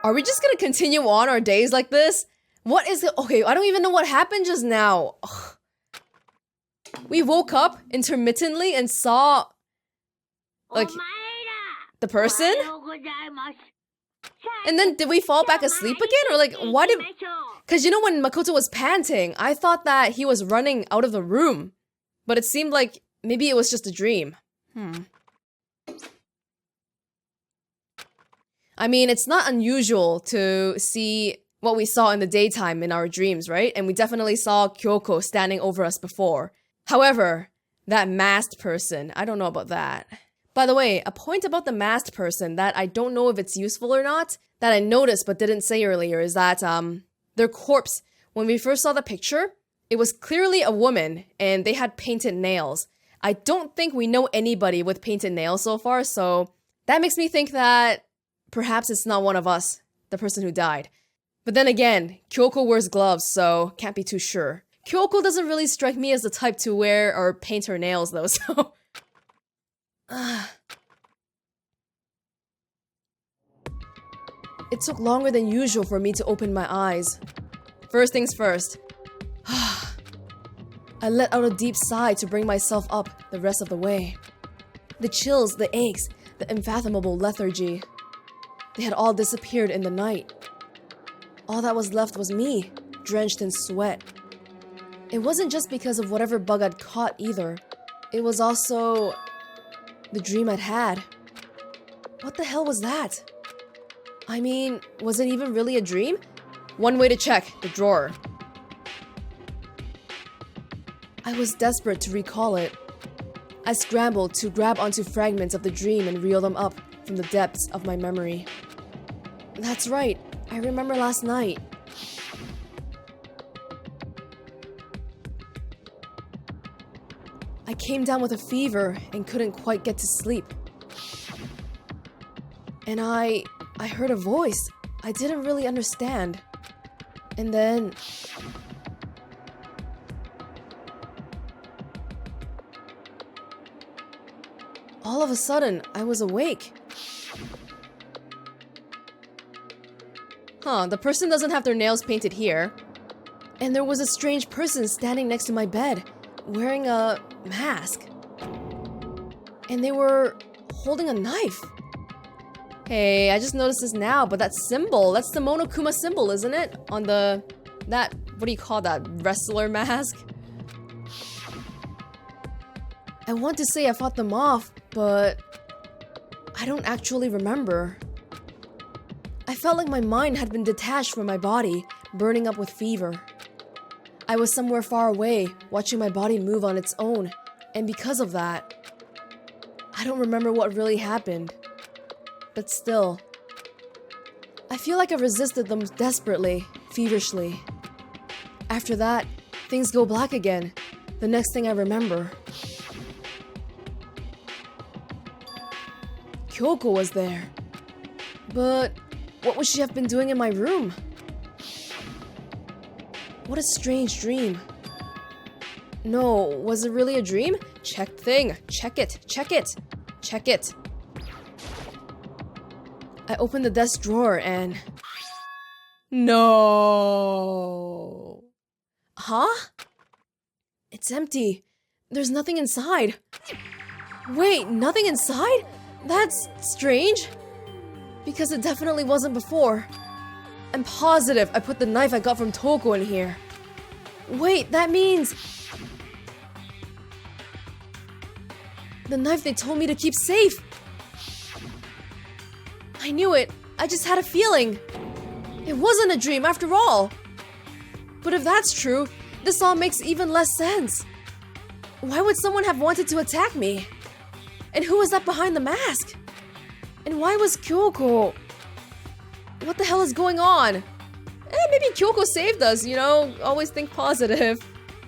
Are we just gonna continue on our days like this? What is it? Okay, I don't even know what happened just now. Ugh. We woke up intermittently and saw... like... the person? And then did we fall back asleep again? Or like, why did... Because you know when Makoto was panting, I thought that he was running out of the room. But it seemed like maybe it was just a dream. I mean, it's not unusual to see what we saw in the daytime in our dreams, right? And we definitely saw Kyoko standing over us before. However, that masked person, I don't know about that. By the way, a point about the masked person that I don't know if it's useful or not, that I noticed but didn't say earlier, is that their corpse, when we first saw the picture, it was clearly a woman and they had painted nails. I don't think we know anybody with painted nails so far, so that makes me think that perhaps it's not one of us, the person who died. But then again, Kyoko wears gloves, so can't be too sure. Kyoko doesn't really strike me as the type to wear or paint her nails though, so... It took longer than usual for me to open my eyes. First things first. I let out a deep sigh to bring myself up the rest of the way. The chills, the aches, the unfathomable lethargy. They had all disappeared in the night. All that was left was me, drenched in sweat. It wasn't just because of whatever bug I'd caught either. It was also... the dream I'd had. What the hell was that? I mean, was it even really a dream? One way to check, the drawer. I was desperate to recall it. I scrambled to grab onto fragments of the dream and reel them up from the depths of my memory. That's right, I remember last night. I came down with a fever and couldn't quite get to sleep. And I heard a voice I didn't really understand. And then... all of a sudden, I was awake. The person doesn't have their nails painted here. And there was a strange person standing next to my bed, wearing a mask. And they were holding a knife. Hey, I just noticed this now, but that symbol, that's the Monokuma symbol, isn't it? On what do you call that, wrestler mask? I want to say I fought them off, but I don't actually remember. I felt like my mind had been detached from my body, burning up with fever. I was somewhere far away, watching my body move on its own, and because of that, I don't remember what really happened. But still, I feel like I resisted them desperately, feverishly. After that, things go black again. The next thing I remember. Kyoko was there. But what would she have been doing in my room? What a strange dream. No, was it really a dream? Check thing. Check it. Check it. Check it. I opened the desk drawer and... no. Huh? It's empty. There's nothing inside. Wait, nothing inside? That's strange. Because it definitely wasn't before. I'm positive I put the knife I got from Toko in here. Wait, that means... the knife they told me to keep safe. I knew it. I just had a feeling. It wasn't a dream after all. But if that's true, this all makes even less sense. Why would someone have wanted to attack me? And who was that behind the mask? And why was Kyoko... what the hell is going on? Maybe Kyoko saved us, you know? Always think positive.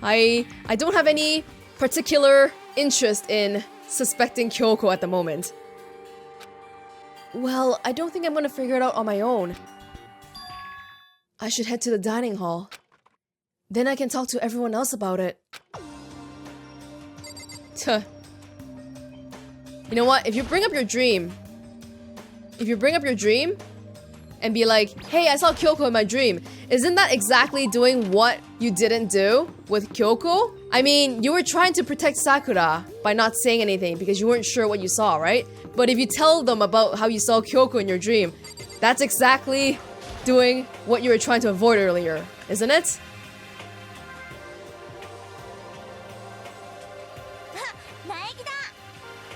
I don't have any particular interest in suspecting Kyoko at the moment. Well, I don't think I'm gonna figure it out on my own. I should head to the dining hall. Then I can talk to everyone else about it. Tuh. You know what? If you bring up your dream, and be like, hey, I saw Kyoko in my dream. Isn't that exactly doing what you didn't do with Kyoko? I mean, you were trying to protect Sakura by not saying anything because you weren't sure what you saw, right? But if you tell them about how you saw Kyoko in your dream, that's exactly doing what you were trying to avoid earlier, isn't it?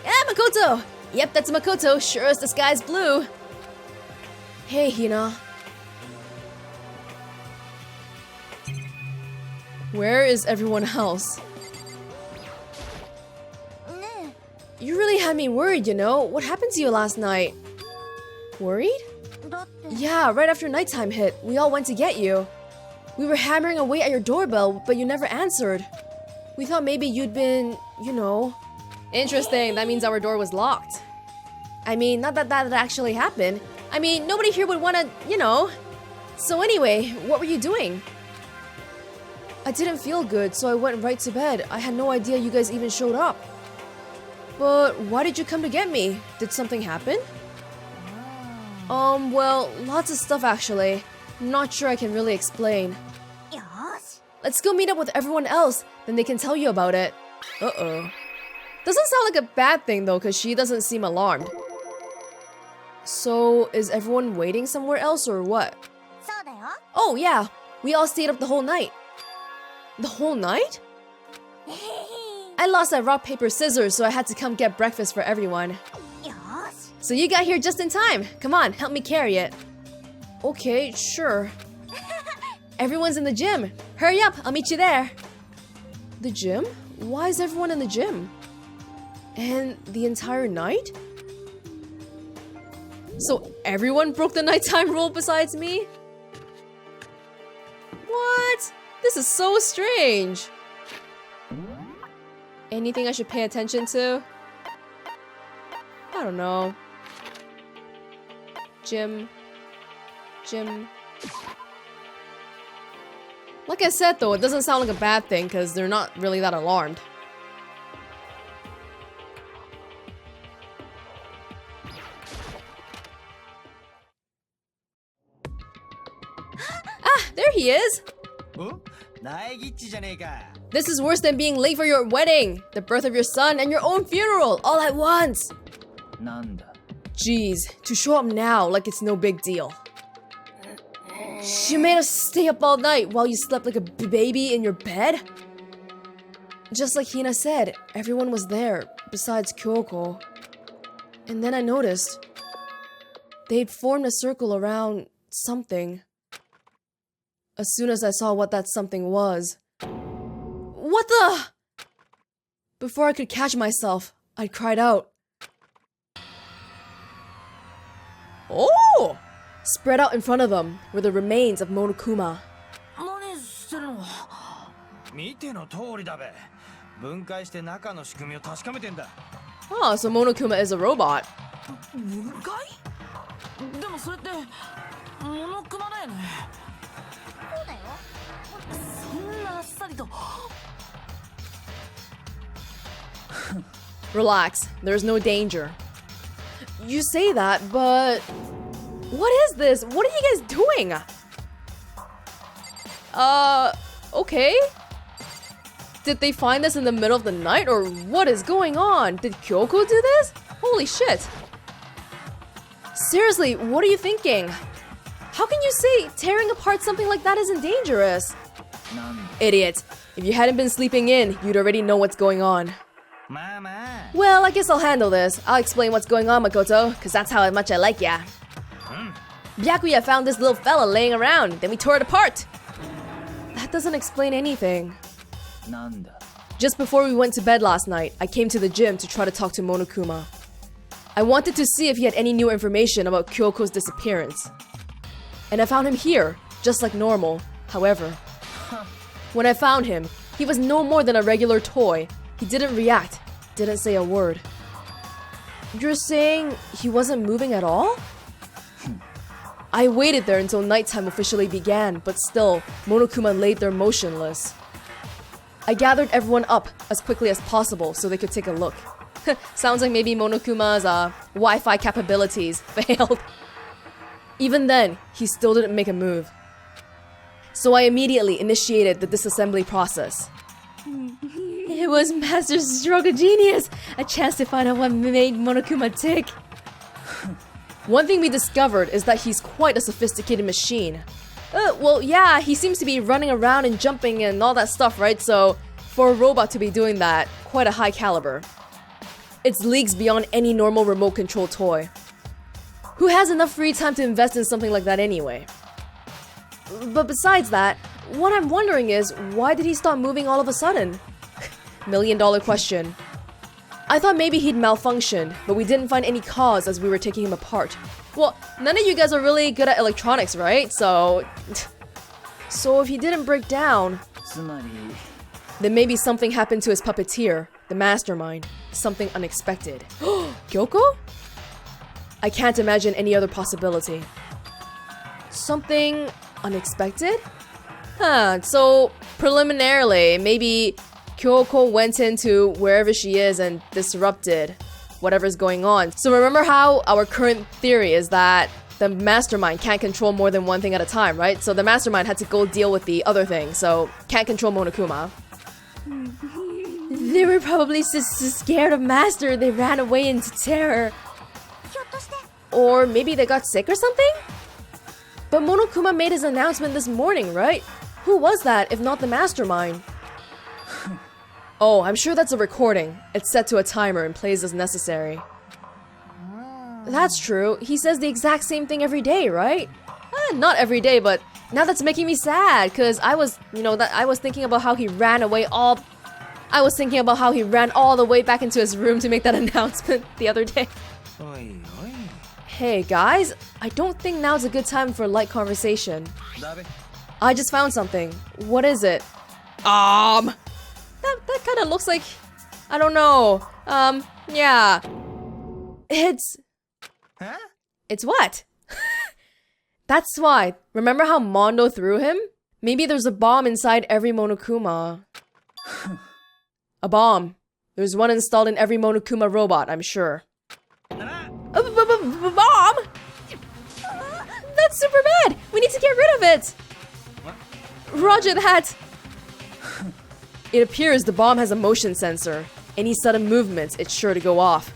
Yeah, Makoto! Yep, that's Makoto, sure as the sky's blue. Hey, Hina. Where is everyone else? You really had me worried, you know? What happened to you last night? Worried? Yeah, right after nighttime hit, we all went to get you. We were hammering away at your doorbell, but you never answered. We thought maybe you'd been, you know... Interesting, that means our door was locked. I mean, not that that actually happened. I mean, nobody here would wanna, you know. So anyway, what were you doing? I didn't feel good, so I went right to bed. I had no idea you guys even showed up. But why did you come to get me? Did something happen? Well, lots of stuff actually. I'm not sure I can really explain. Let's go meet up with everyone else, then they can tell you about it. Uh-oh. Doesn't sound like a bad thing though, because she doesn't seem alarmed. So, is everyone waiting somewhere else or what? Oh yeah, we all stayed up the whole night. The whole night? I lost at rock, paper, scissors, so I had to come get breakfast for everyone. So you got here just in time. Come on, help me carry it. Okay, sure. Everyone's in the gym. Hurry up, I'll meet you there. The gym? Why is everyone in the gym? And the entire night? So everyone broke the nighttime rule besides me? What? This is so strange. Anything I should pay attention to? I don't know. Gym. Like I said though, it doesn't sound like a bad thing because they're not really that alarmed. Ah, there he is! This is worse than being late for your wedding, the birth of your son, and your own funeral, all at once! Jeez, to show up now like it's no big deal. You made us stay up all night while you slept like a baby in your bed? Just like Hina said, everyone was there, besides Kyoko. And then I noticed they'd formed a circle around something. As soon as I saw what that something was. What the? Before I could catch myself, I cried out. Oh! Spread out in front of them were the remains of Monokuma. Oh, so Monokuma is a robot. Relax, there's no danger. You say that, but... What is this? What are you guys doing? Okay. Did they find this in the middle of the night, or what is going on? Did Kyoko do this? Holy shit. Seriously, what are you thinking? How can you say tearing apart something like that isn't dangerous? Idiot. If you hadn't been sleeping in, you'd already know what's going on. Well, I guess I'll handle this. I'll explain what's going on, Makoto, because that's how much I like ya. Byakuya found this little fella laying around, then we tore it apart. That doesn't explain anything. Just before we went to bed last night, I came to the gym to try to talk to Monokuma. I wanted to see if he had any new information about Kyoko's disappearance. And I found him here, just like normal. However, when I found him, he was no more than a regular toy. He didn't react, didn't say a word. You're saying he wasn't moving at all? I waited there until nighttime officially began, but still, Monokuma laid there motionless. I gathered everyone up as quickly as possible so they could take a look. Sounds like maybe Monokuma's Wi-Fi capabilities failed. Even then, he still didn't make a move. So I immediately initiated the disassembly process. It was Master Stroke of Genius! A chance to find out what made Monokuma tick. One thing we discovered is that he's quite a sophisticated machine. Well, yeah, he seems to be running around and jumping and all that stuff, right? So, for a robot to be doing that, quite a high caliber. It's leagues beyond any normal remote control toy. Who has enough free time to invest in something like that anyway? But besides that, what I'm wondering is, why did he stop moving all of a sudden? $1 million question. I thought maybe he'd malfunctioned, but we didn't find any cause as we were taking him apart. Well, none of you guys are really good at electronics, right? So if he didn't break down, then maybe something happened to his puppeteer, the mastermind. Something unexpected. Kyoko? I can't imagine any other possibility. Something unexpected? So preliminarily, maybe Kyoko went into wherever she is and disrupted whatever's going on. So remember how our current theory is that the mastermind can't control more than one thing at a time, right? So the mastermind had to go deal with the other thing, so can't control Monokuma. They were probably so scared of Master they ran away into terror. Or maybe they got sick or something? But Monokuma made his announcement this morning, right? Who was that if not the mastermind? Oh, I'm sure that's a recording. It's set to a timer and plays as necessary. That's true. He says the exact same thing every day, right? Not every day, but now that's making me sad, because I was thinking about how he ran away all... I was thinking about how he ran all the way back into his room to make that announcement the other day. Hey guys, I don't think now's a good time for a light conversation. I just found something. What is it? That kind of looks like... I don't know. Yeah. It's... Huh? It's what? That's why. Remember how Mondo threw him? Maybe there's a bomb inside every Monokuma. A bomb. There's one installed in every Monokuma robot, I'm sure. A bomb? That's super bad! We need to get rid of it! What? Roger that! It appears the bomb has a motion sensor. Any sudden movements, it's sure to go off.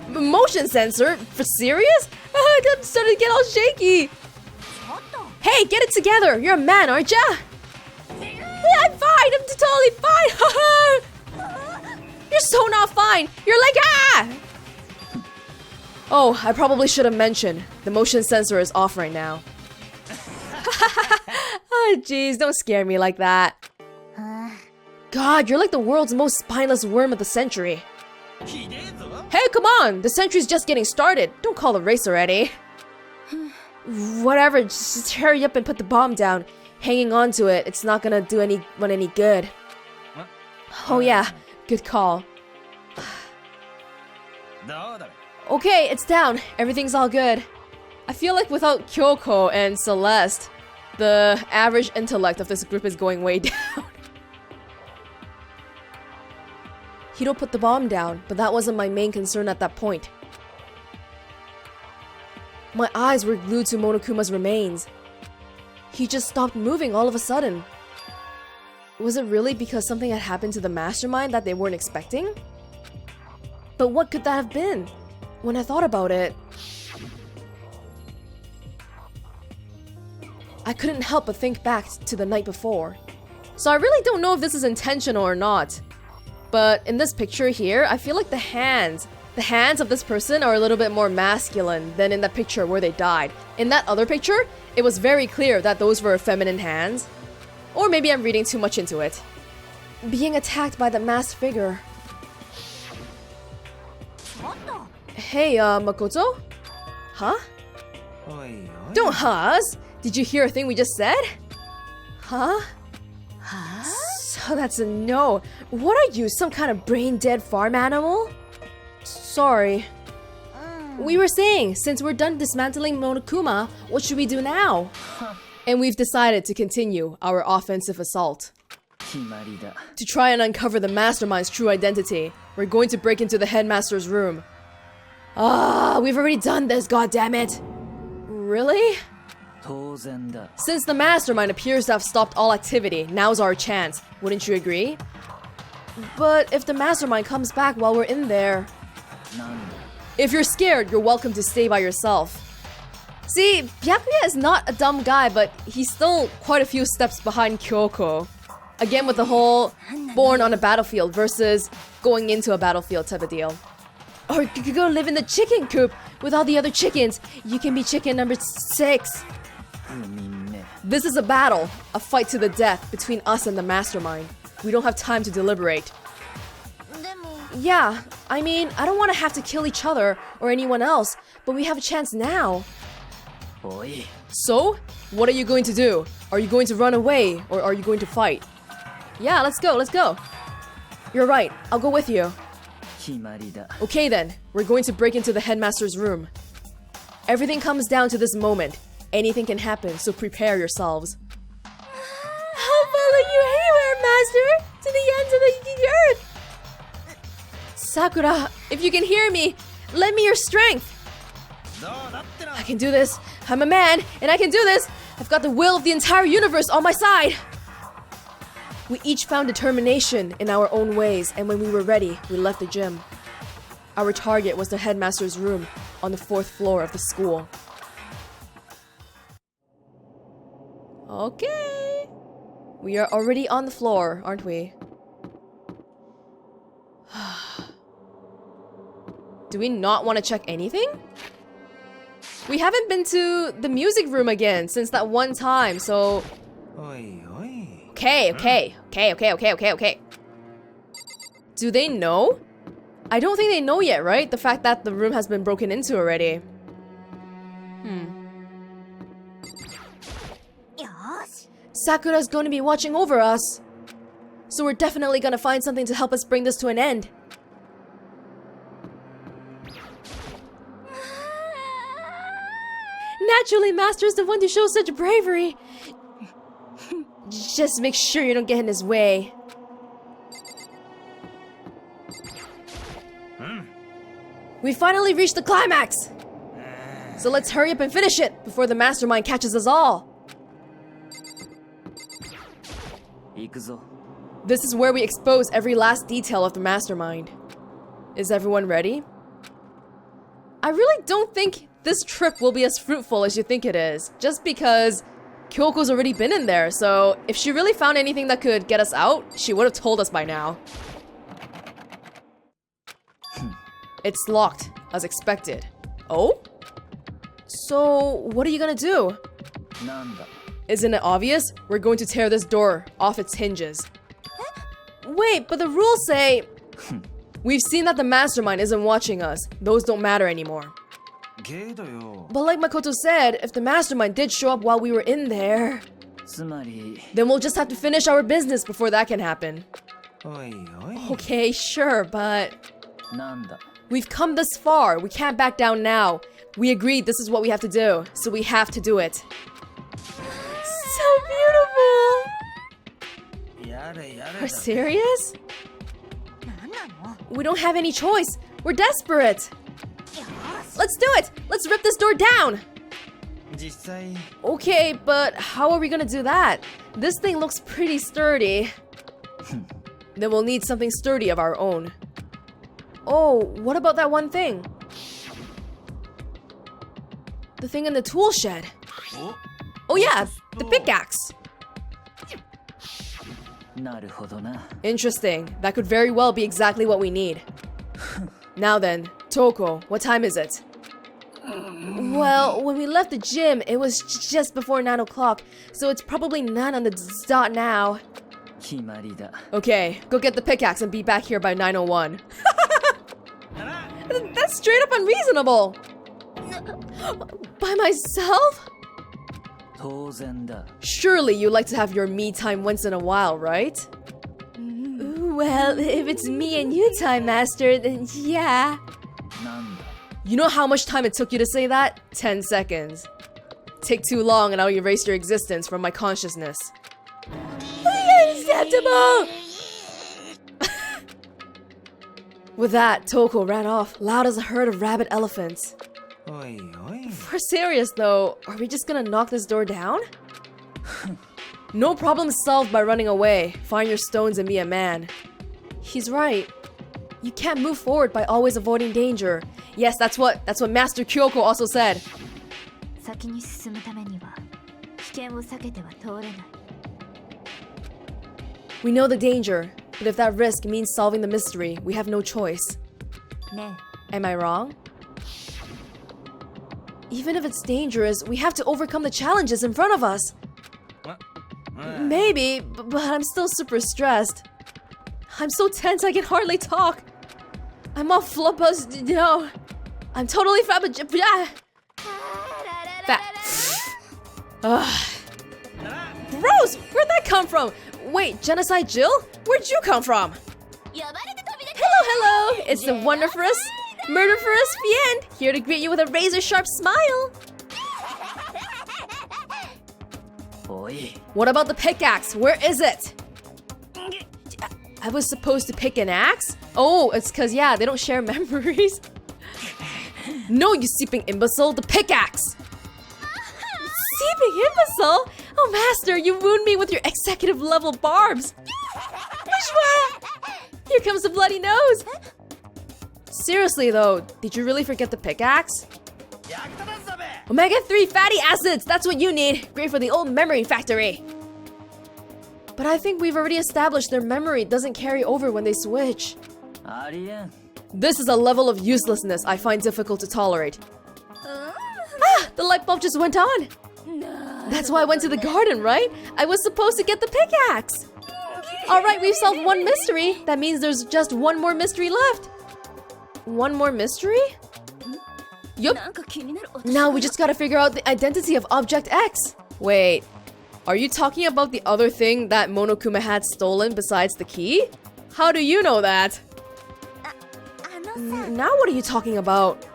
Motion sensor? For serious? I'm starting to get all shaky! Hey, get it together! You're a man, aren't ya? I'm fine! I'm totally fine! You're so not fine! You're like, ah! Oh, I probably should have mentioned. The motion sensor is off right now. Oh, jeez, don't scare me like that. God, you're like the world's most spineless worm of the century. Hey, come on! The century's just getting started. Don't call the race already. Whatever, just hurry up and put the bomb down. Hanging on to it, it's not gonna do anyone any good. Oh yeah, good call. Okay, it's down. Everything's all good. I feel like without Kyoko and Celeste, the average intellect of this group is going way down. Hiro put the bomb down, but that wasn't my main concern at that point. My eyes were glued to Monokuma's remains. He just stopped moving all of a sudden. Was it really because something had happened to the mastermind that they weren't expecting? But what could that have been? When I thought about it, I couldn't help but think back to the night before. So I really don't know if this is intentional or not. But in this picture here, I feel like the hands of this person are a little bit more masculine than in that picture where they died. In that other picture, it was very clear that those were feminine hands. Or maybe I'm reading too much into it. Being attacked by the masked figure. Hey, Makoto? Huh? Don't huss! Did you hear a thing we just said? Huh? So that's a no. What are you, some kind of brain-dead farm animal? Sorry. We were saying, since we're done dismantling Monokuma, what should we do now? And we've decided to continue our offensive assault. To try and uncover the mastermind's true identity, we're going to break into the headmaster's room. We've already done this, goddammit! Really? Since the mastermind appears to have stopped all activity, now's our chance. Wouldn't you agree? But if the mastermind comes back while we're in there... If you're scared, you're welcome to stay by yourself. See, Byakuya is not a dumb guy, but he's still quite a few steps behind Kyoko. Again with the whole born on a battlefield versus going into a battlefield type of deal. Or you could go live in the chicken coop with all the other chickens. You can be chicken number 6. This is a battle, a fight to the death between us and the mastermind. We don't have time to deliberate. Yeah, I mean, I don't want to have to kill each other or anyone else, but we have a chance now. So, what are you going to do? Are you going to run away or are you going to fight? Yeah, let's go, let's go. You're right, I'll go with you. Okay then, we're going to break into the headmaster's room. Everything comes down to this moment. Anything can happen, so prepare yourselves. I'll follow you anywhere, master! To the ends of the earth! Sakura, if you can hear me, lend me your strength! I can do this. I'm a man, and I can do this! I've got the will of the entire universe on my side! We each found determination in our own ways, and when we were ready, we left the gym. Our target was the headmaster's room on the 4th floor of the school. Okay. We are already on the floor, aren't we? Do we not want to check anything? We haven't been to the music room again since that one time, so... Okay. Do they know? I don't think they know yet, right? The fact that the room has been broken into already. Sakura's going to be watching over us. So we're definitely going to find something to help us bring this to an end. Naturally, Master's the one to show such bravery. Just make sure you don't get in his way. We finally reached the climax! So let's hurry up and finish it before the mastermind catches us all. This is where we expose every last detail of the mastermind. Is everyone ready? I really don't think this trip will be as fruitful as you think it is, just because Kyoko's already been in there, so if she really found anything that could get us out, she would have told us by now. It's locked, as expected. Oh? So, what are you gonna do? Isn't it obvious? We're going to tear this door off its hinges. Wait, but the rules say... We've seen that the mastermind isn't watching us. Those don't matter anymore. But like Makoto said, if the mastermind did show up while we were in there... Then we'll just have to finish our business before that can happen. Okay, sure, but... We've come this far. We can't back down now. We agreed this is what we have to do, so we have to do it. So beautiful! Are serious? We don't have any choice. We're desperate. Let's do it! Let's rip this door down! Okay, but how are we gonna do that? This thing looks pretty sturdy. Then we'll need something sturdy of our own. Oh, what about that one thing? The thing in the tool shed. Oh yeah, the pickaxe. Interesting. That could very well be exactly what we need. Now then, Toko, what time is it? Well, when we left the gym, it was just before 9 o'clock, so it's probably 9 on the dot now. Okay, go get the pickaxe and be back here by 9:01. That's straight up unreasonable! By myself? Surely you like to have your me time once in a while, right? Well, if it's me and you time, Master, then yeah. You know how much time it took you to say that? 10 seconds. Take too long and I'll erase your existence from my consciousness. Unacceptable! With that, Toko ran off, loud as a herd of rabid elephants. If we're serious though, are we just gonna knock this door down? No problem solved by running away. Find your stones and be a man. He's right. You can't move forward by always avoiding danger. Yes, that's what Master Kyoko also said. We know the danger, but if that risk means solving the mystery, we have no choice. Am I wrong? Even if it's dangerous, we have to overcome the challenges in front of us. Maybe, but I'm still super stressed. I'm so tense I can hardly talk. I'm all flubbers, you know. I'm totally fat. Gross! Where'd that come from? Wait, Genocide Jill? Where'd you come from? Hello! It's the wonderfulest, murderous Fiend, here to greet you with a razor-sharp smile. What about the pickaxe? Where is it? I was supposed to pick an axe? Oh, it's cause yeah, they don't share memories. No, you seeping imbecile, the pickaxe! Seeping imbecile? Oh, Master, you wound me with your executive level barbs. Here comes the bloody nose. Seriously though, did you really forget the pickaxe? Omega-3 fatty acids, that's what you need. Great for the old memory factory. But I think we've already established their memory doesn't carry over when they switch. This is a level of uselessness I find difficult to tolerate. The light bulb just went on. That's why I went to the garden, right? I was supposed to get the pickaxe. Alright, we've solved one mystery. That means there's just one more mystery left. One more mystery? Yup. Now we just gotta figure out the identity of Object X. Wait, are you talking about the other thing that Monokuma had stolen besides the key? How do you know that? Now what are you talking about?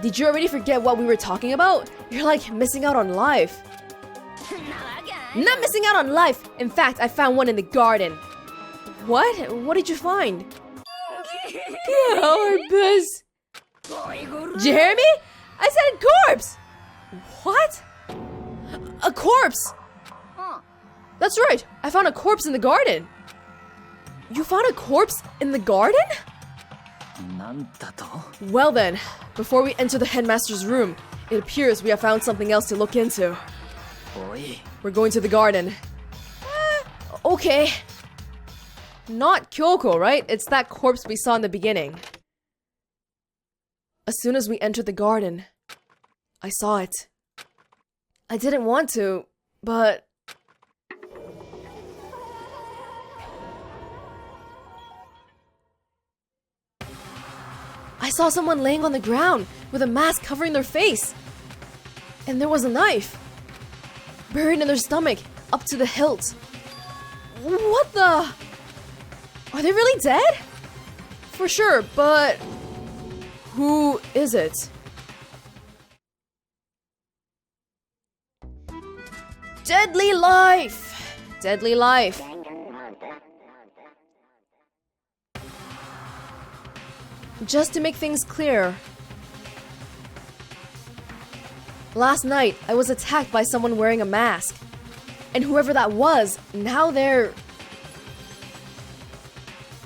Did you already forget what we were talking about? You're like missing out on life. Not missing out on life! In fact, I found one in the garden. What? What did you find? Corpse! Did you hear me? I said corpse! What? A corpse! That's right, I found a corpse in the garden. You found a corpse in the garden? Well then, before we enter the headmaster's room, it appears we have found something else to look into. We're going to the garden. Okay. Not Kyoko, right? It's that corpse we saw in the beginning. As soon as we entered the garden, I saw it. I didn't want to, but... I saw someone laying on the ground with a mask covering their face. And there was a knife buried in their stomach up to the hilt. What the? Are they really dead? For sure, but who is it? Deadly life! Deadly life. Just to make things clear, last night I was attacked by someone wearing a mask. And whoever that was, now they're...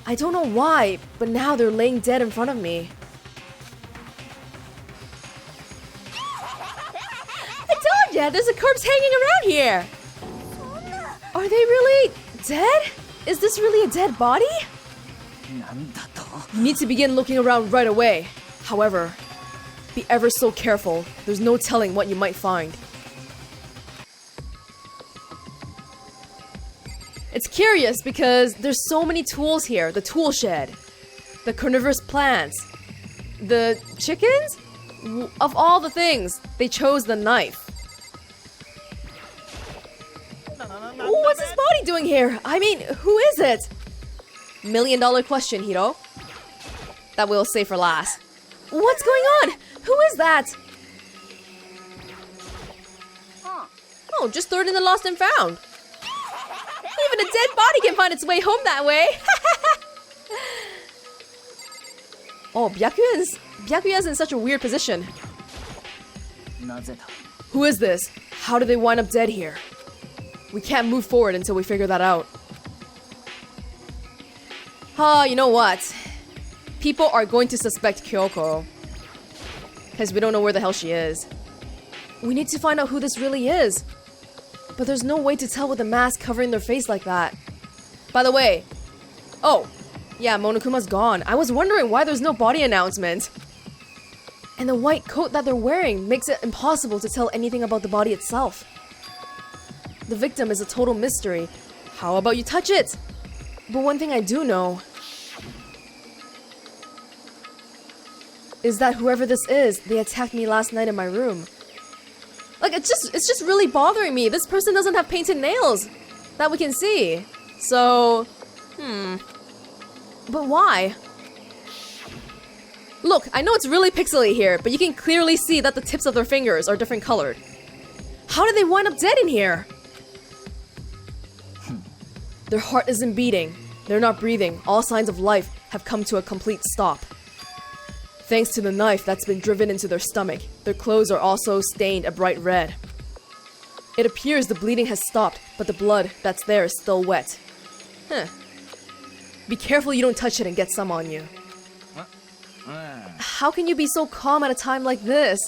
I don't know why, but now they're laying dead in front of me. I told ya, there's a corpse hanging around here! Are they really dead? Is this really a dead body? You need to begin looking around right away. However, be ever so careful. There's no telling what you might find. It's curious because there's so many tools here. The tool shed, the carnivorous plants, the chickens? Of all the things, they chose the knife. What's this body doing here? I mean, who is it? $1 million question, Hiro. That we'll save for last. What's going on? Who is that? Oh, just throw it in the lost and found. Even a dead body can find its way home that way. Oh, Byakuen's Byakuya's in such a weird position. Who is this? How did they wind up dead here? We can't move forward until we figure that out. You know what? People are going to suspect Kyoko. Because we don't know where the hell she is. We need to find out who this really is. But there's no way to tell with a mask covering their face like that. By the way, oh, yeah, Monokuma's gone. I was wondering why there's no body announcement. And the white coat that they're wearing makes it impossible to tell anything about the body itself. The victim is a total mystery. How about you touch it? But one thing I do know is that whoever this is, they attacked me last night in my room. Like, it's just really bothering me. This person doesn't have painted nails that we can see. So, But why? Look, I know it's really pixely here, but you can clearly see that the tips of their fingers are different colored. How did they wind up dead in here? Their heart isn't beating. They're not breathing. All signs of life have come to a complete stop. Thanks to the knife that's been driven into their stomach, their clothes are also stained a bright red. It appears the bleeding has stopped, but the blood that's there is still wet. Be careful you don't touch it and get some on you. How can you be so calm at a time like this?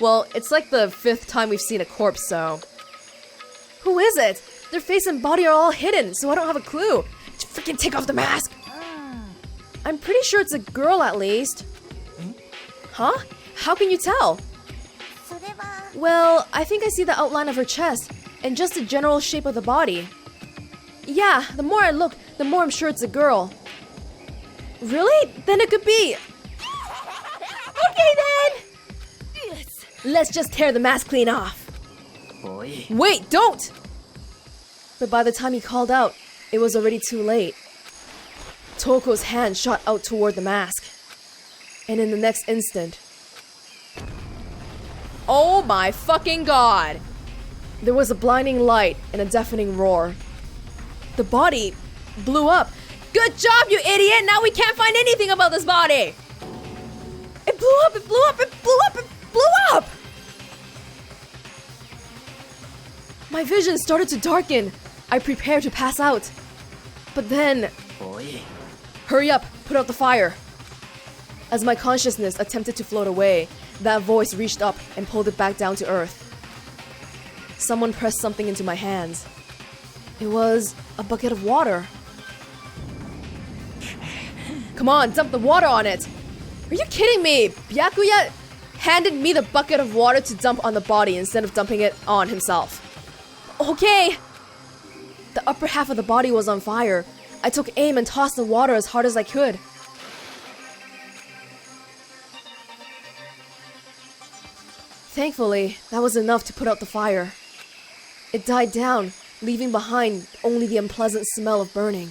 Well, it's like the 5th time we've seen a corpse, so... Who is it? Their face and body are all hidden, so I don't have a clue. Just freaking take off the mask! I'm pretty sure it's a girl at least. Huh? How can you tell? Well, I think I see the outline of her chest, and just the general shape of the body. Yeah, the more I look, the more I'm sure it's a girl. Really? Then it could be... Okay then! Let's just tear the mask clean off. Wait, don't! But by the time he called out, it was already too late. Toko's hand shot out toward the mask. And in the next instant... Oh my fucking god! There was a blinding light and a deafening roar. The body blew up. Good job, you idiot! Now we can't find anything about this body! It blew up, it blew up, it blew up, it blew up! My vision started to darken. I prepared to pass out. But then... Hurry up, put out the fire. As my consciousness attempted to float away, that voice reached up and pulled it back down to earth. Someone pressed something into my hands. It was a bucket of water. Come on, dump the water on it! Are you kidding me? Byakuya handed me the bucket of water to dump on the body instead of dumping it on himself. Okay! The upper half of the body was on fire. I took aim and tossed the water as hard as I could. Thankfully, that was enough to put out the fire. It died down, leaving behind only the unpleasant smell of burning.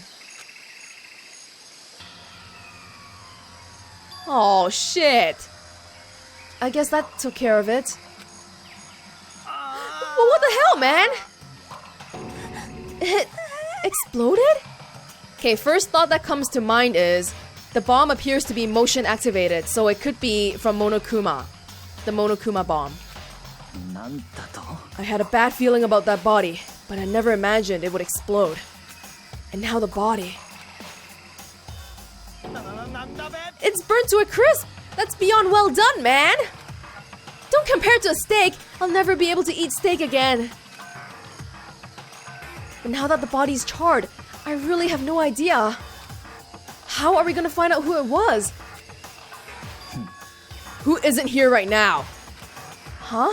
Oh, shit! I guess that took care of it. Well, what the hell, man? It exploded? Okay, first thought that comes to mind is the bomb appears to be motion activated, so it could be from Monokuma. The Monokuma bomb. I had a bad feeling about that body, but I never imagined it would explode. And now the body. It's burnt to a crisp! That's beyond well done, man! Don't compare it to a steak! I'll never be able to eat steak again. But now that the body's charred, I really have no idea. How are we gonna find out who it was? Who isn't here right now? Huh?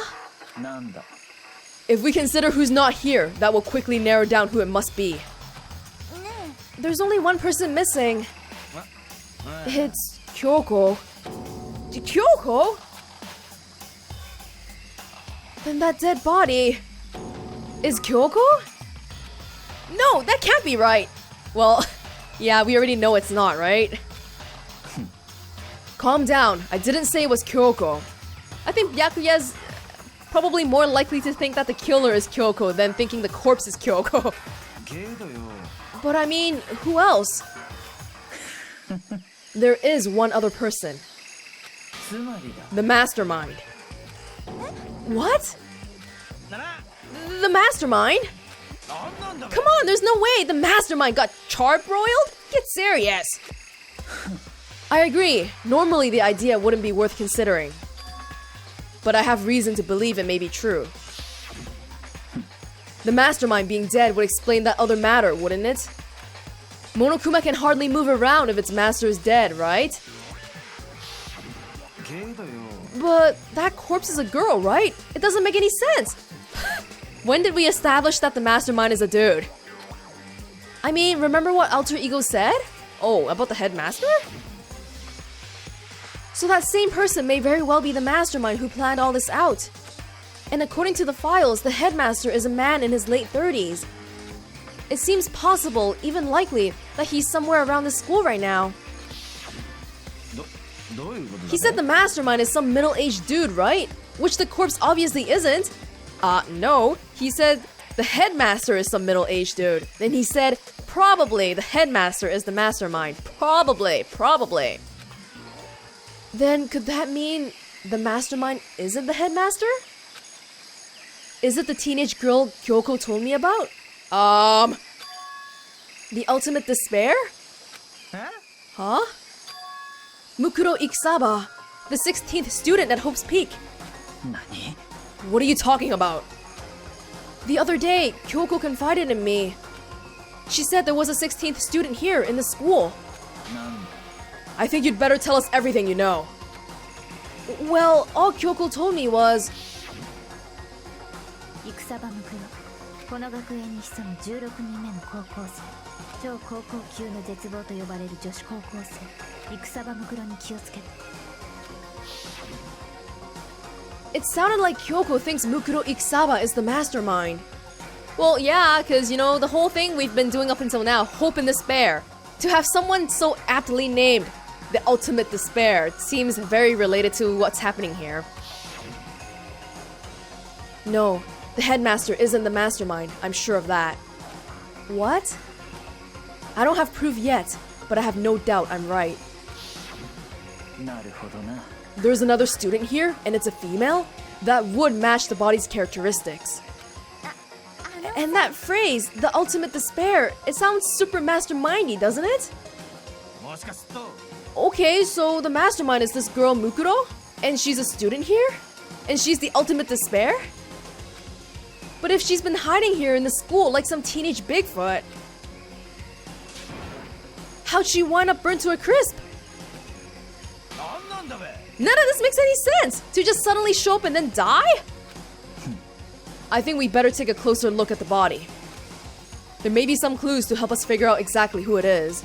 If we consider who's not here, that will quickly narrow down who it must be. There's only one person missing. It's Kyoko. Kyoko? Then that dead body is Kyoko? No, that can't be right. Well, yeah, we already know it's not, right? Calm down. I didn't say it was Kyoko. I think Byakuya's probably more likely to think that the killer is Kyoko than thinking the corpse is Kyoko. But I mean, who else? There is one other person. The mastermind. What? The mastermind? Come on, there's no way the mastermind got charbroiled? Get serious. I agree. Normally the idea wouldn't be worth considering. But I have reason to believe it may be true. The mastermind being dead would explain that other matter, wouldn't it? Monokuma can hardly move around if its master is dead, right? But that corpse is a girl, right? It doesn't make any sense. When did we establish that the mastermind is a dude? I mean, remember what Alter Ego said? Oh, about the headmaster? So that same person may very well be the mastermind who planned all this out. And according to the files, the headmaster is a man in his late 30s. It seems possible, even likely, that he's somewhere around the school right now. He said the mastermind is some middle-aged dude, right? Which the corpse obviously isn't. No. He said the headmaster is some middle-aged dude. Then he said probably the headmaster is the mastermind. Probably. Then could that mean the mastermind isn't the headmaster? Is it the teenage girl Kyoko told me about? The ultimate despair? Huh? Mukuro Ikusaba, the 16th student at Hope's Peak. Nani? What are you talking about? The other day, Kyoko confided in me. She said there was a 16th student here in the school. I think you'd better tell us everything you know. Well, all Kyoko told me was... 戦場ムクロ、この学園に潜む16人目の高校生、超高校級の絶望と呼ばれる女子高校生、戦場ムクロに気をつけて。 It sounded like Kyoko thinks Mukuro Ikusaba is the mastermind. Well, yeah, because, you know, the whole thing we've been doing up until now, hope and despair. To have someone so aptly named the ultimate despair seems very related to what's happening here. No, the headmaster isn't the mastermind, I'm sure of that. What? I don't have proof yet, but I have no doubt I'm right. There's another student here, and it's a female? That would match the body's characteristics. And that phrase, the ultimate despair, it sounds super mastermindy, doesn't it? Okay, so the mastermind is this girl Mukuro? And she's a student here? And she's the ultimate despair? But if she's been hiding here in the school like some teenage Bigfoot, how'd she wind up burnt to a crisp? None of this makes any sense! To just suddenly show up and then die? I think we better take a closer look at the body. There may be some clues to help us figure out exactly who it is.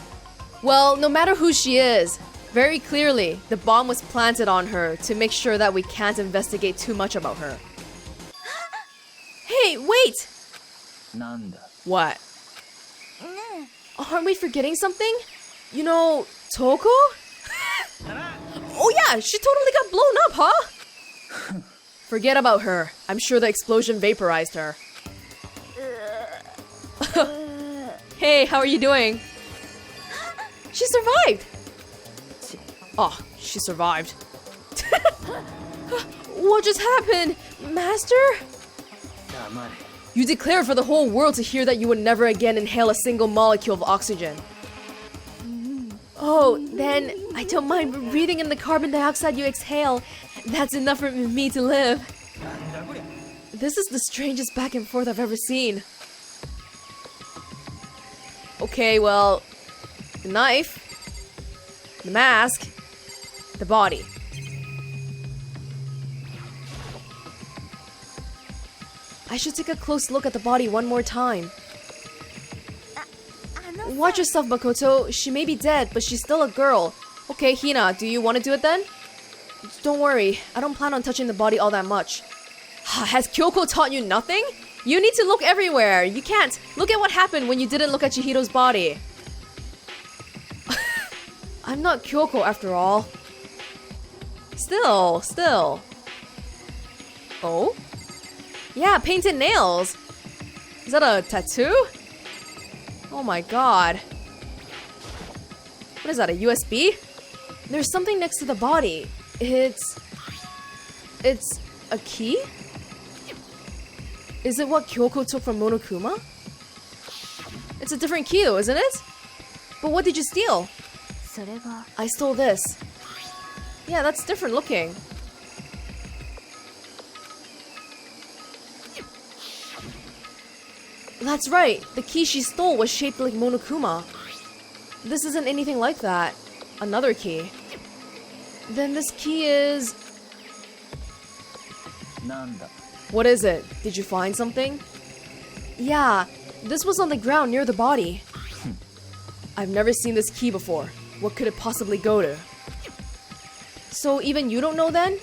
Well, no matter who she is, very clearly, the bomb was planted on her to make sure that we can't investigate too much about her. Hey, wait! What? Aren't we forgetting something? You know, Toko? Oh yeah, she totally got blown up, huh? Forget about her. I'm sure the explosion vaporized her. Hey, how are you doing? She survived! Oh, she survived. What just happened? Master? You declared for the whole world to hear that you would never again inhale a single molecule of oxygen. Oh, then I don't mind breathing in the carbon dioxide you exhale. That's enough for me to live. This is the strangest back and forth I've ever seen. Okay, well, the knife, the mask, the body. I should take a close look at the body one more time. Watch yourself, Makoto. She may be dead, but she's still a girl. Okay, Hina, do you want to do it then? Don't worry, I don't plan on touching the body all that much. Has Kyoko taught you nothing? You need to look everywhere. You can't. Look at what happened when you didn't look at Chihiro's body. I'm not Kyoko after all. Still. Oh? Yeah, painted nails. Is that a tattoo? Oh my god. What is that, a USB? There's something next to the body. It's a key? Is it what Kyoko took from Monokuma? It's a different key though, isn't it? But what did you steal? I stole this. Yeah, that's different looking. That's right, the key she stole was shaped like Monokuma. This isn't anything like that. Another key. Then this key is... What is it? Did you find something? Yeah, this was on the ground near the body. I've never seen this key before. What could it possibly go to? So even you don't know then?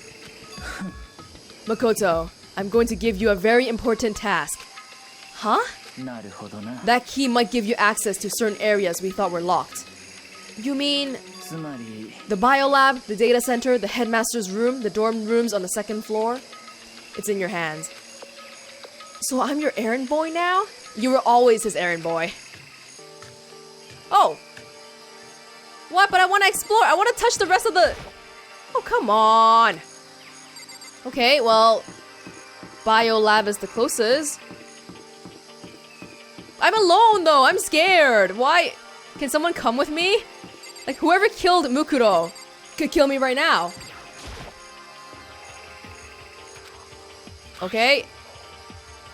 Makoto, I'm going to give you a very important task. Huh? That key might give you access to certain areas we thought were locked. You mean... the biolab, the data center, the headmaster's room, the dorm rooms on the second floor? It's in your hands. So I'm your errand boy now? You were always his errand boy. Oh! What? But I want to explore! I want to touch the rest of the... Oh, come on! Okay, well... biolab is the closest. I'm alone though! I'm scared! Why? Can someone come with me? Like, whoever killed Mukuro could kill me right now. Okay.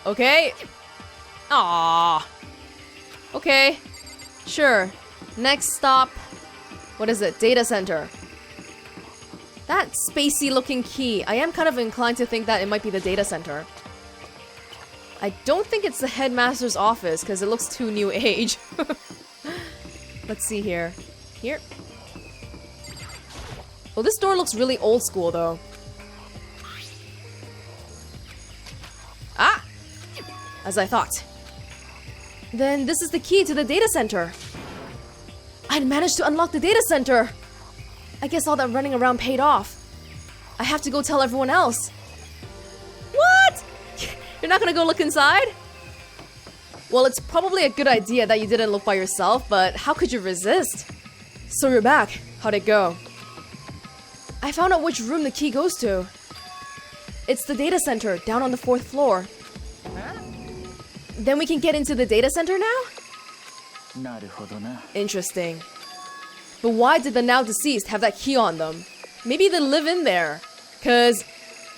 Okay. Aww. Okay. Sure. Next stop. What is it? Data center. That spacey looking key. I am kind of inclined to think that it might be the data center. I don't think it's the headmaster's office because it looks too new age. Let's see here. Here. Well, this door looks really old school though. Ah! As I thought. Then this is the key to the data center. I'd managed to unlock the data center. I guess all that running around paid off. I have to go tell everyone else. What? You're not gonna go look inside? Well, it's probably a good idea that you didn't look by yourself, but how could you resist? So you're back. How'd it go? I found out which room the key goes to. It's the data center, down on the 4th floor. Then we can get into the data center now? Interesting. But why did the now deceased have that key on them? Maybe they live in there. Cause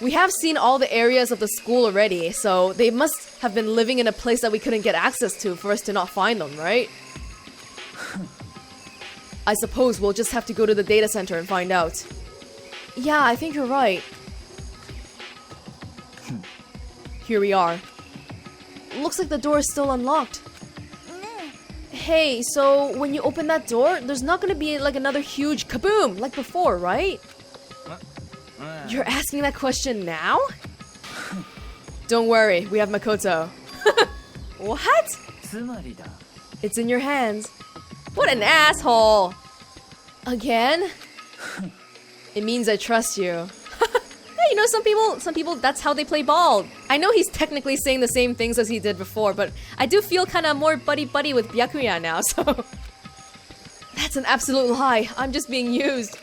we have seen all the areas of the school already, so they must have been living in a place that we couldn't get access to for us to not find them, right? I suppose we'll just have to go to the data center and find out. Yeah, I think you're right. Here we are. Looks like the door is still unlocked. Hey, so when you open that door, there's not gonna be like another huge kaboom like before, right? You're asking that question now? Don't worry, we have Makoto. What? It's in your hands. What an asshole! Again? It means I trust you. Yeah, you know, some people, that's how they play ball. I know he's technically saying the same things as he did before, but I do feel kind of more buddy-buddy with Byakuya now, so... That's an absolute lie. I'm just being used.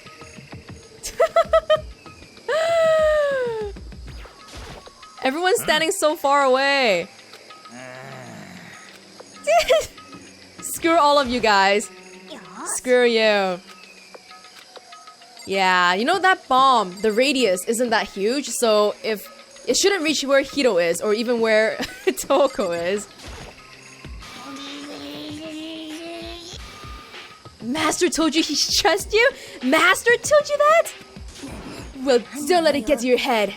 Everyone's standing so far away. Screw all of you guys. Screw you. Yeah, you know that bomb, the radius isn't that huge, so if it shouldn't reach where Hiro is, or even where Toko is. Master told you he trusts you? Master told you that? Well, don't let it get to your head.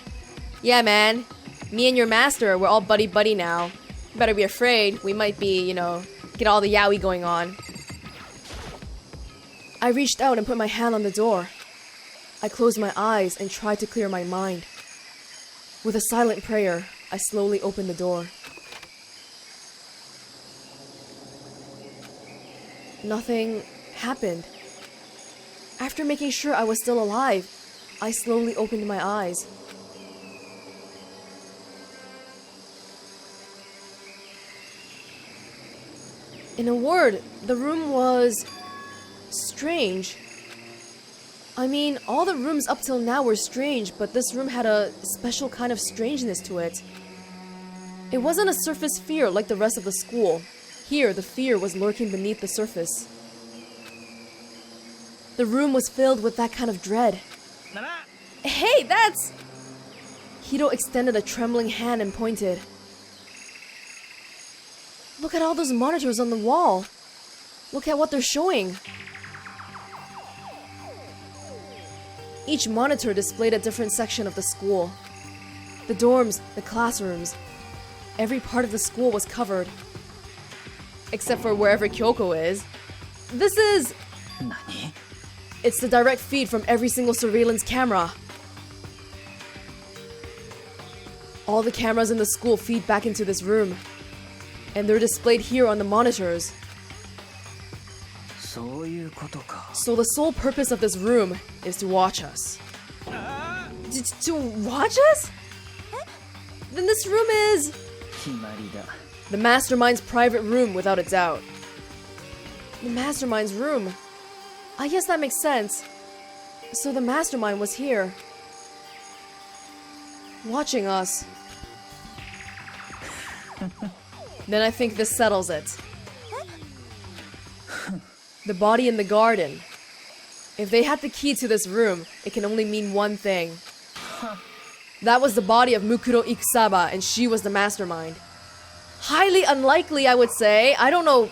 Yeah, man. Me and your master, we're all buddy-buddy now. Better be afraid. We might be, you know, get all the yaoi going on. I reached out and put my hand on the door. I closed my eyes and tried to clear my mind. With a silent prayer, I slowly opened the door. Nothing happened. After making sure I was still alive, I slowly opened my eyes. In a word, the room was... strange. I mean, all the rooms up till now were strange, but this room had a special kind of strangeness to it. It wasn't a surface fear like the rest of the school. Here, the fear was lurking beneath the surface. The room was filled with that kind of dread. Hey, that's... Hiro extended a trembling hand and pointed. Look at all those monitors on the wall. Look at what they're showing. Each monitor displayed a different section of the school. The dorms, the classrooms. Every part of the school was covered. Except for wherever Kyoko is. This is... Nani? It's the direct feed from every single surveillance camera. All the cameras in the school feed back into this room. And they're displayed here on the monitors. So the sole purpose of this room is to watch us. To watch us? Then this room is... the mastermind's private room, without a doubt. The mastermind's room. I guess that makes sense. So the mastermind was here. Watching us. Then I think this settles it. The body in the garden. If they had the key to this room, it can only mean one thing. That was the body of Mukuro Ikusaba, and she was the mastermind. Highly unlikely, I would say. I don't know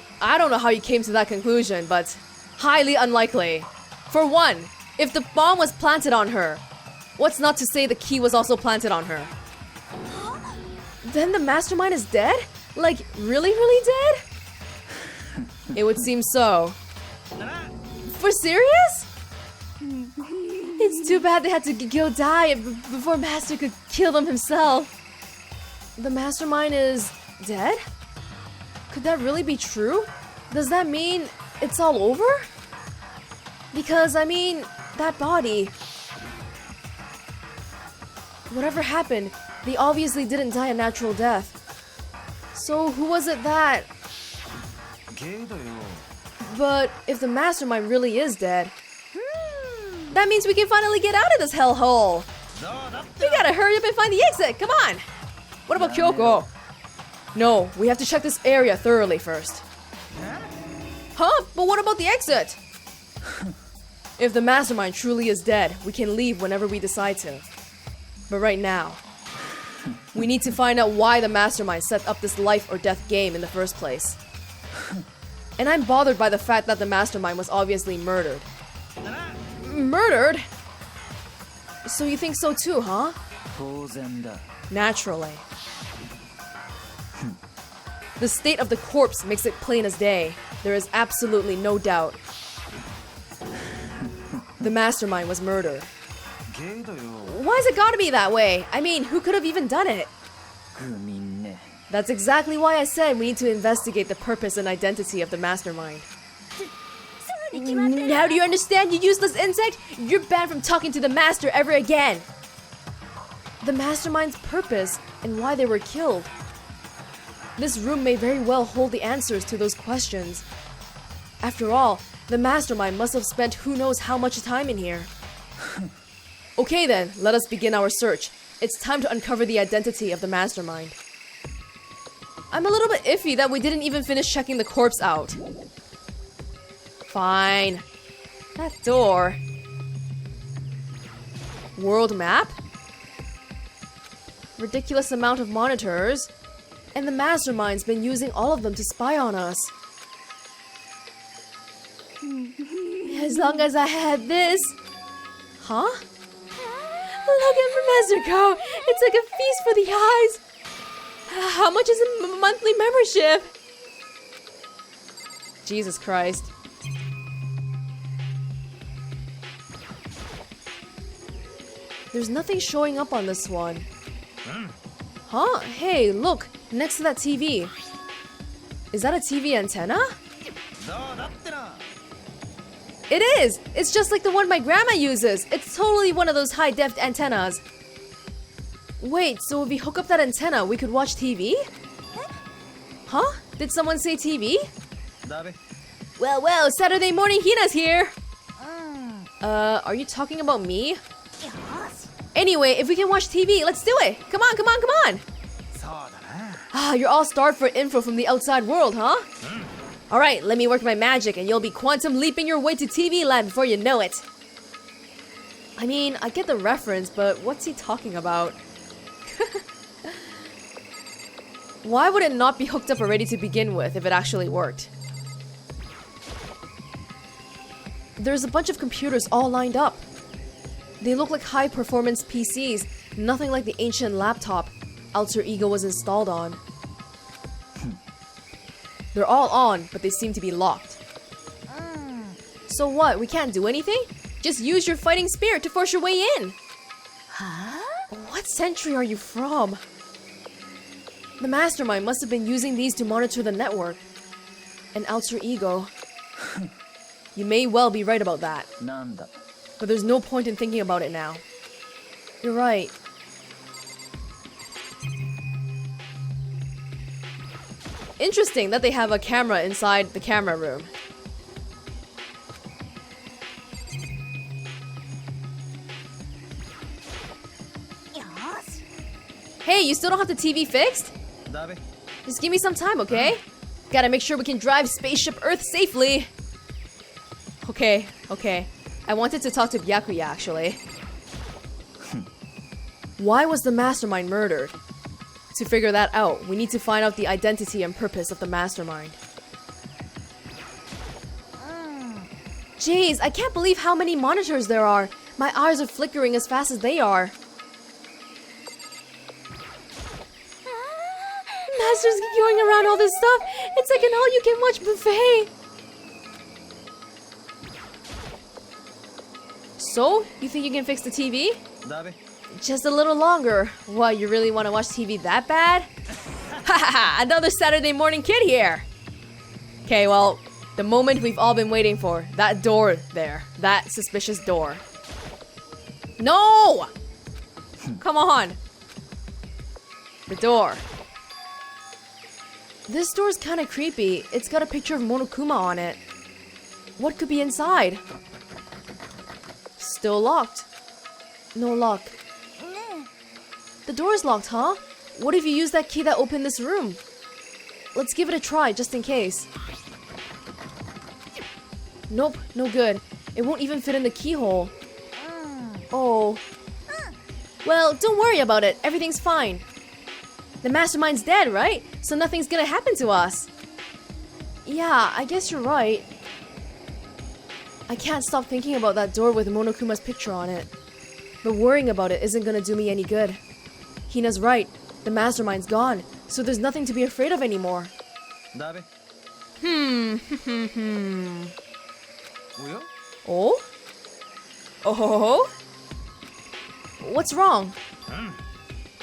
how you came to that conclusion, but highly unlikely. For one, if the bomb was planted on her, what's not to say the key was also planted on her? Then the mastermind is dead? Like, really, really dead? It would seem so. For serious? It's too bad they had to go die before Master could kill them himself. The mastermind is dead? Could that really be true? Does that mean it's all over? Because, I mean, that body... Whatever happened, they obviously didn't die a natural death. So who was it that... But if the mastermind really is dead, that means we can finally get out of this hellhole. We gotta hurry up and find the exit, come on! What about Kyoko? No, we have to check this area thoroughly first. Huh? But what about the exit? If the mastermind truly is dead, we can leave whenever we decide to. But right now, we need to find out why the mastermind set up this life or death game in the first place. And I'm bothered by the fact that the mastermind was obviously murdered. Murdered? So you think so too, huh? Naturally. The state of the corpse makes it plain as day. There is absolutely no doubt. The mastermind was murdered. Why's it gotta be that way? I mean, who could have even done it? That's exactly why I said we need to investigate the purpose and identity of the mastermind. Now do you understand, you useless insect? You're banned from talking to the master ever again. The mastermind's purpose and why they were killed. This room may very well hold the answers to those questions. After all, the mastermind must have spent who knows how much time in here. Okay then, let us begin our search. It's time to uncover the identity of the mastermind. I'm a little bit iffy that we didn't even finish checking the corpse out. Fine. That door. World map? Ridiculous amount of monitors. And the mastermind's been using all of them to spy on us. As long as I had this... Huh? Look at Professor Go! It's like a feast for the eyes! How much is a monthly membership? Jesus Christ. There's nothing showing up on this one. Huh? Hey, look! Next to that TV. Is that a TV antenna? It is! It's just like the one my grandma uses. It's totally one of those high-def antennas. Wait, so if we hook up that antenna, we could watch TV? Huh? Did someone say TV? Well, Saturday morning Hina's here! Are you talking about me? Anyway, if we can watch TV, let's do it! Come on, come on, come on! Ah, you're all starved for info from the outside world, huh? Alright, let me work my magic and you'll be quantum leaping your way to TV land before you know it. I mean, I get the reference, but what's he talking about? Why would it not be hooked up already to begin with if it actually worked? There's a bunch of computers all lined up. They look like high-performance PCs, nothing like the ancient laptop Alter Ego was installed on. They're all on, but they seem to be locked. So what, we can't do anything? Just use your fighting spirit to force your way in! Huh? What century are you from? The mastermind must have been using these to monitor the network. An alter ego. You may well be right about that. But there's no point in thinking about it now. You're right. Interesting that they have a camera inside the camera room. Hey, you still don't have the TV fixed? Just give me some time, okay? Gotta make sure we can drive Spaceship Earth safely. Okay, okay. I wanted to talk to Byakuya, actually. Why was the mastermind murdered? To figure that out, we need to find out the identity and purpose of the mastermind. Jeez, I can't believe how many monitors there are. My eyes are flickering as fast as they are. Master's going around all this stuff. It's like an all-you-can-watch buffet. So, you think you can fix the TV? Just a little longer. What, you really want to watch TV that bad? Haha, another Saturday morning kid here. Okay, well, the moment we've all been waiting for. That door there. That suspicious door. No! Come on. The door. This door's kind of creepy. It's got a picture of Monokuma on it. What could be inside? Still locked. No lock. The door's locked, huh? What if you use that key that opened this room? Let's give it a try, just in case. Nope, no good. It won't even fit in the keyhole. Oh. Well, don't worry about it. Everything's fine. The mastermind's dead, right? So nothing's gonna happen to us. Yeah, I guess you're right. I can't stop thinking about that door with Monokuma's picture on it. But worrying about it isn't gonna do me any good. Hina's right. The mastermind's gone, so there's nothing to be afraid of anymore. Oh? Oh? What's wrong?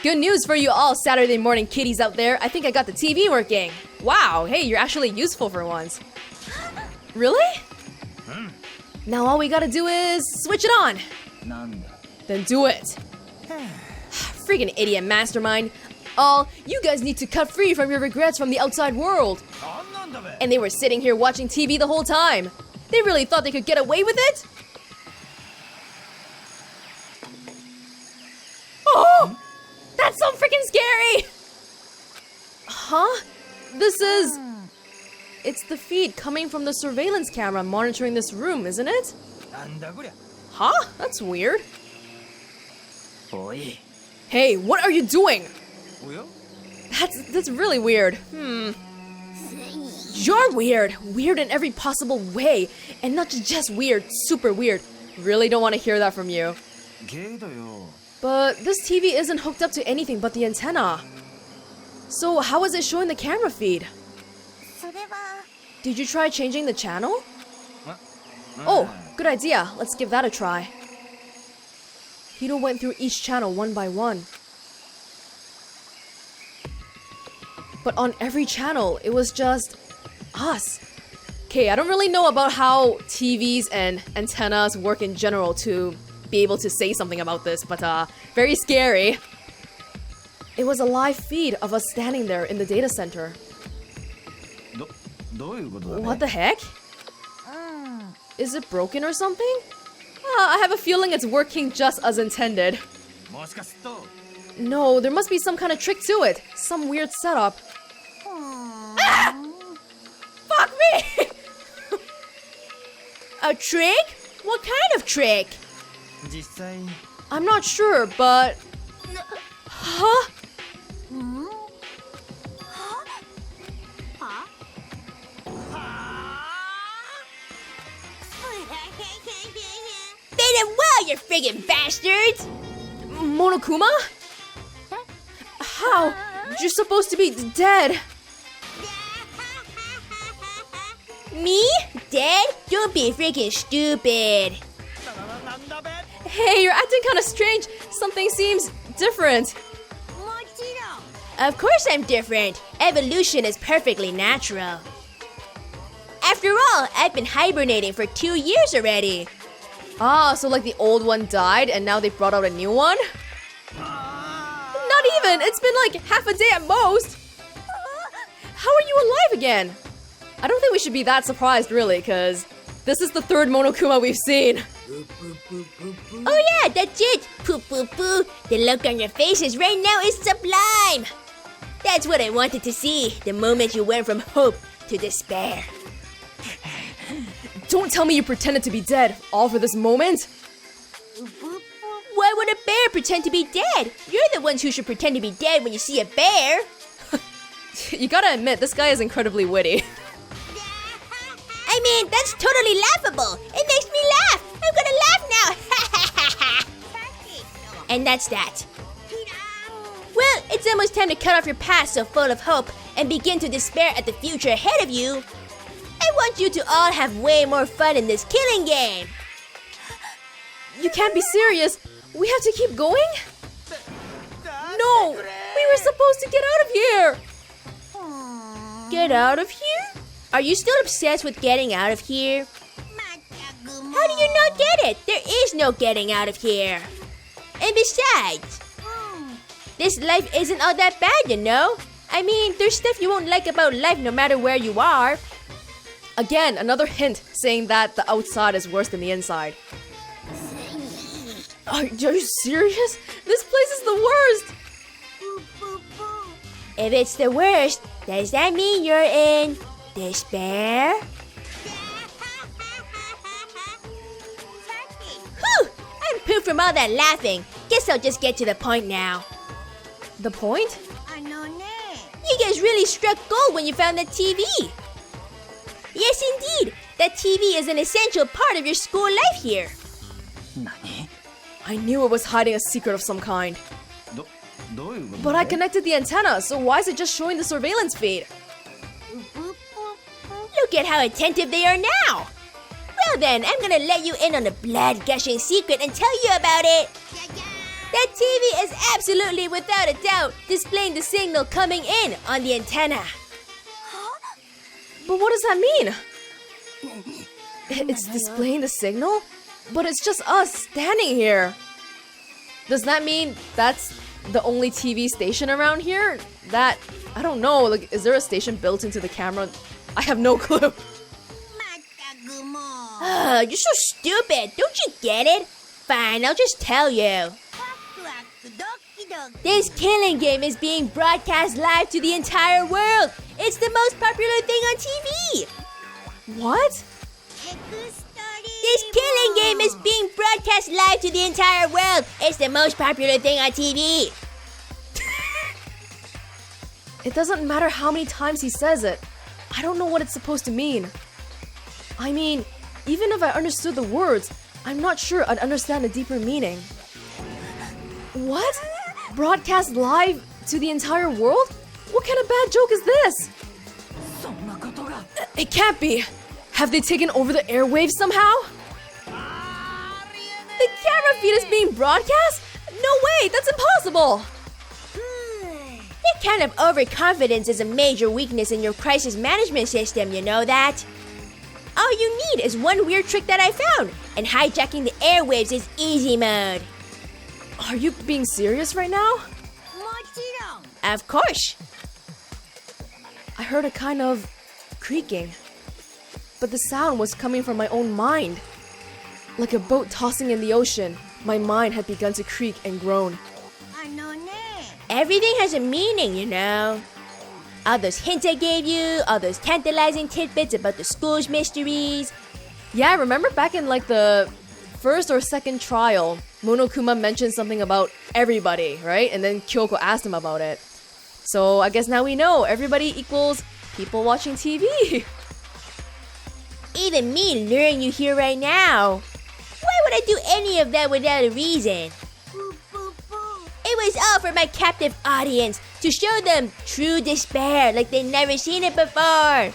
Good news for you all Saturday morning kiddies out there. I think I got the TV working. Wow, hey, you're actually useful for once. Really? Now all we gotta do is switch it on. Then do it. Freaking idiot mastermind. All, you guys need to cut free from your regrets from the outside world. And they were sitting here watching TV the whole time. They really thought they could get away with it? Oh! That's so freaking scary! Huh? This is... It's the feed coming from the surveillance camera monitoring this room, isn't it? Huh? That's weird. Hey, what are you doing? That's really weird. You're weird. Weird in every possible way. And not just weird, super weird. Really don't want to hear that from you. But this TV isn't hooked up to anything but the antenna. So how is it showing the camera feed? Did you try changing the channel? Oh, good idea. Let's give that a try. Hito went through each channel one by one. But on every channel, it was just us. Okay, I don't really know about how TVs and antennas work in general to be able to say something about this, but very scary. It was a live feed of us standing there in the data center. What the heck? Is it broken or something? I have a feeling it's working just as intended. No, there must be some kind of trick to it. Some weird setup. Ah! Fuck me! A trick? What kind of trick? I'm not sure, but... Huh? Been a while, you friggin' bastards! Monokuma? How? You're supposed to be dead. Me? Dead? Don't be freaking stupid. Hey, you're acting kind of strange. Something seems different. Of course I'm different. Evolution is perfectly natural. After all, I've been hibernating for 2 years already. Ah, so like the old one died and now they brought out a new one? Not even! It's been like half a day at most! How are you alive again? I don't think we should be that surprised really, cause this is the third Monokuma we've seen. Oh yeah, that's it! Poo poo poo! The look on your faces right now is sublime! That's what I wanted to see, the moment you went from hope to despair. Don't tell me you pretended to be dead, all for this moment? Why would a bear pretend to be dead? You're the ones who should pretend to be dead when you see a bear! You gotta admit, this guy is incredibly witty. I mean, that's totally laughable! It makes me laugh! I'm gonna laugh now! And that's that. Well, it's almost time to cut off your past so full of hope and begin to despair at the future ahead of you. I want you to all have way more fun in this killing game. You can't be serious. We have to keep going? No, we were supposed to get out of here. Get out of here? Are you still obsessed with getting out of here? How do you not get it? There is no getting out of here. And besides, this life isn't all that bad, you know? I mean, there's stuff you won't like about life no matter where you are. Again, another hint saying that the outside is worse than the inside. Are you serious? This place is the worst! If it's the worst, does that mean you're in despair? Whew! I'm pooped from all that laughing. Guess I'll just get to the point now. The point? You guys really struck gold when you found that TV. Yes, indeed. That TV is an essential part of your school life here. I knew it was hiding a secret of some kind. But I connected the antenna, so why is it just showing the surveillance feed? Look at how attentive they are now. Well then, I'm gonna let you in on a blood-gushing secret and tell you about it. That TV is absolutely without a doubt displaying the signal coming in on the antenna. But what does that mean? It's displaying the signal? But it's just us standing here. Does that mean that's the only TV station around here? That, I don't know, like, is there a station built into the camera? I have no clue. Oh, you're so stupid. Don't you get it? Fine, I'll just tell you. This killing game is being broadcast live to the entire world. It's the most popular thing on TV. What? This killing game is being broadcast live to the entire world. It's the most popular thing on TV. It doesn't matter how many times he says it. I don't know what it's supposed to mean. I mean, even if I understood the words, I'm not sure I'd understand the deeper meaning. What? Broadcast live to the entire world? What kind of bad joke is this? It can't be. Have they taken over the airwaves somehow? The camera feed is being broadcast? No way, that's impossible! That kind of overconfidence is a major weakness in your crisis management system, you know that? All you need is one weird trick that I found, and hijacking the airwaves is easy mode. Are you being serious right now? Of course. I heard a kind of creaking. But the sound was coming from my own mind. Like a boat tossing in the ocean, my mind had begun to creak and groan. Everything has a meaning, you know. All those hints I gave you, all those tantalizing tidbits about the school's mysteries. Yeah, remember back in like the first or second trial, Monokuma mentioned something about everybody, right? And then Kyoko asked him about it. So I guess now we know everybody equals people watching TV. Even me luring you here right now. Why would I do any of that without a reason? It was all for my captive audience, to show them true despair like they'd never seen it before.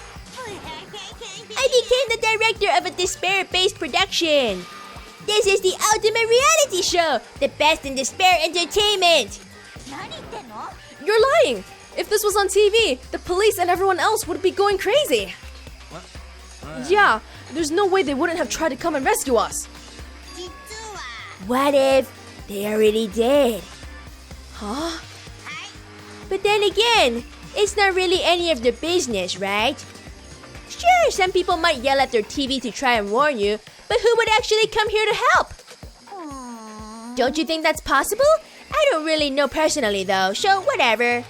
I became the director of a despair-based production. This is the ultimate reality show, the best in despair entertainment. You're lying! If this was on TV, the police and everyone else would be going crazy. Yeah, there's no way they wouldn't have tried to come and rescue us. What if they already did? Huh? But then again, it's not really any of their business, right? Sure, some people might yell at their TV to try and warn you, but who would actually come here to help? Don't you think that's possible? I don't really know personally though, so whatever.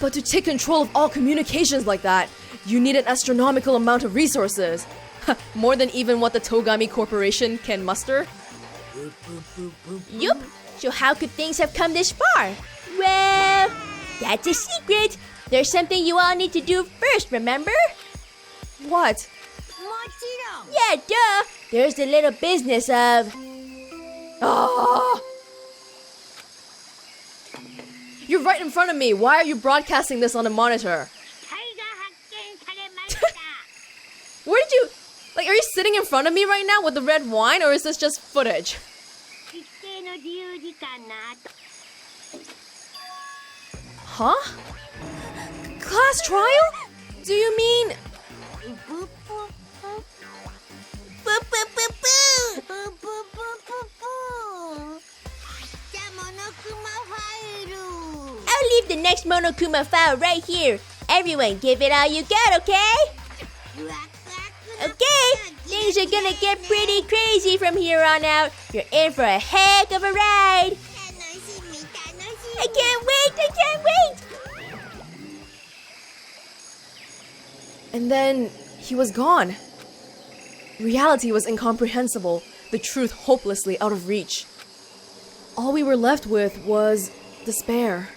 But to take control of all communications like that, you need an astronomical amount of resources. More than even what the Togami Corporation can muster. Yup. So how could things have come this far? Well, that's a secret. There's something you all need to do first, remember? What? Yeah, duh. There's the little business of... Ah! You're right in front of me. Why are you broadcasting this on a monitor? Where did you... Like, are you sitting in front of me right now with the red wine, or is this just footage? Huh? Class trial? Do you mean... I'll leave the next Monokuma file right here. Everyone, give it all you got, okay? Okay, things are gonna get pretty crazy from here on out. You're in for a heck of a ride. I can't wait, I can't wait. And then he was gone. Reality was incomprehensible, the truth hopelessly out of reach. All we were left with was despair.